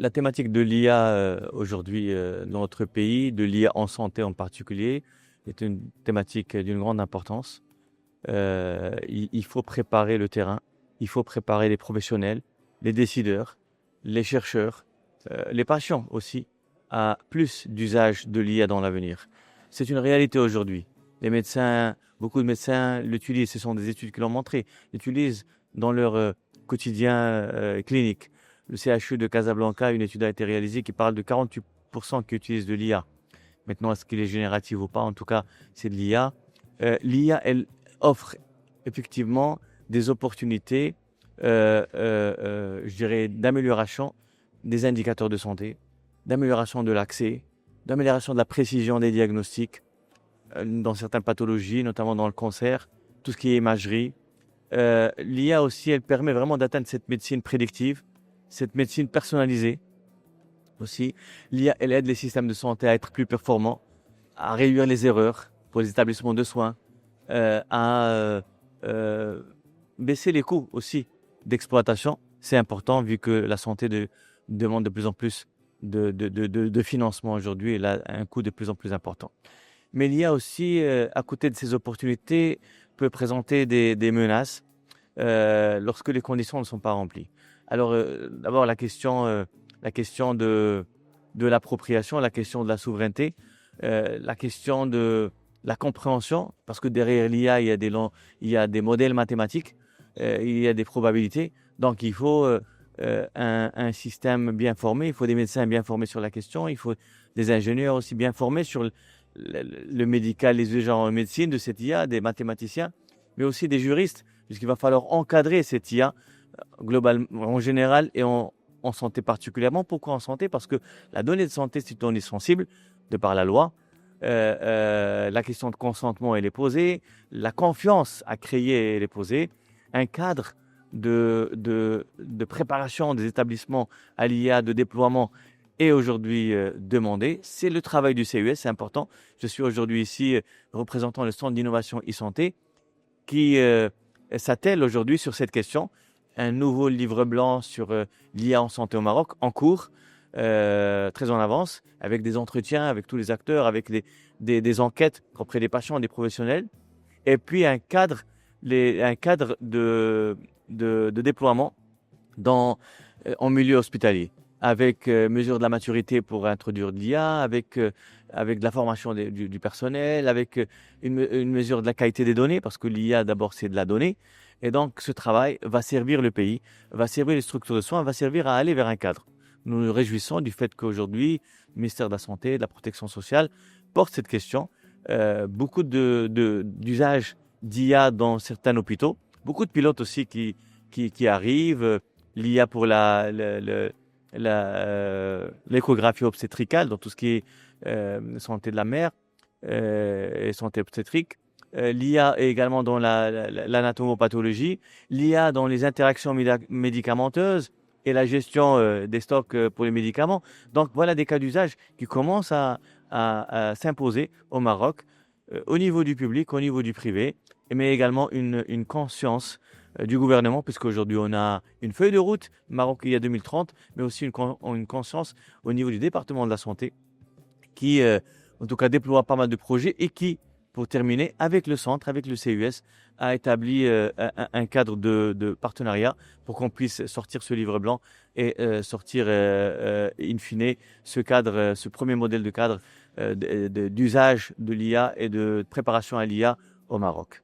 La thématique de l'IA aujourd'hui dans notre pays, de l'IA en santé en particulier, est une thématique d'une grande importance. Il faut préparer le terrain, il faut préparer les professionnels, les décideurs, les chercheurs, les patients aussi, à plus d'usage de l'IA dans l'avenir. C'est une réalité aujourd'hui. Les médecins, beaucoup de médecins l'utilisent, ce sont des études qui l'ont montré, l'utilisent dans leur quotidien clinique. Le CHU de Casablanca, une étude a été réalisée qui parle de 48% qui utilisent de l'IA. Maintenant, est-ce qu'il est génératif ou pas? En tout cas, c'est de l'IA. L'IA, elle offre effectivement des opportunités, je dirais, d'amélioration des indicateurs de santé, d'amélioration de l'accès, d'amélioration de la précision des diagnostics dans certaines pathologies, notamment dans le cancer, tout ce qui est imagerie. L'IA aussi, elle permet vraiment d'atteindre cette médecine prédictive, cette médecine personnalisée aussi. L'IA, elle aide les systèmes de santé à être plus performants, à réduire les erreurs pour les établissements de soins, à baisser les coûts aussi d'exploitation. C'est important vu que la santé demande de plus en plus de financement aujourd'hui et là, un coût de plus en plus important. Mais l'IA aussi, à côté de ces opportunités, peut présenter des menaces lorsque les conditions ne sont pas remplies. Alors, d'abord, la question de l'appropriation, la question de la souveraineté, la question de la compréhension, parce que derrière l'IA, il y a des modèles mathématiques, il y a des probabilités. Donc, il faut un système bien formé, il faut des médecins bien formés sur la question, il faut des ingénieurs aussi bien formés sur le médical, les usages en médecine de cette IA, des mathématiciens, mais aussi des juristes, puisqu'il va falloir encadrer cette IA globalement, en général et en santé particulièrement. Pourquoi en santé? Parce que la donnée de santé, c'est une donnée sensible de par la loi. La question de consentement, elle est posée. La confiance à créer, elle est posée. Un cadre de préparation des établissements à l'IA, de déploiement est aujourd'hui demandé. C'est le travail du CES, c'est important. Je suis aujourd'hui ici représentant le Centre d'innovation e-santé qui s'attelle aujourd'hui sur cette question. Un nouveau livre blanc sur l'IA en santé au Maroc en cours, très en avance, avec des entretiens avec tous les acteurs, avec des enquêtes auprès des patients et des professionnels, et puis un cadre de déploiement en milieu hospitalier, avec mesure de la maturité pour introduire de l'IA, avec de la formation du personnel, avec une mesure de la qualité des données, parce que l'IA, d'abord, c'est de la donnée. Et donc, ce travail va servir le pays, va servir les structures de soins, va servir à aller vers un cadre. Nous nous réjouissons du fait qu'aujourd'hui, le ministère de la Santé, de la Protection sociale porte cette question. Beaucoup d'usages d'IA dans certains hôpitaux, beaucoup de pilotes aussi qui arrivent, l'IA pour l'échographie obstétricale, dans tout ce qui est santé de la mère et santé obstétrique. L'IA également dans l'anatomopathologie, l'IA dans les interactions médicamenteuses et la gestion des stocks pour les médicaments. Donc voilà des cas d'usage qui commencent à s'imposer au Maroc, au niveau du public, au niveau du privé, mais également une conscience du gouvernement, puisqu'aujourd'hui on a une feuille de route Maroc il y a 2030, mais aussi une conscience au niveau du département de la santé qui, en tout cas, déploie pas mal de projets et qui, pour terminer, avec le centre, avec le CES, a établi un cadre de partenariat pour qu'on puisse sortir ce livre blanc et sortir, in fine, ce cadre, ce premier modèle de cadre d'usage de l'IA et de préparation à l'IA au Maroc.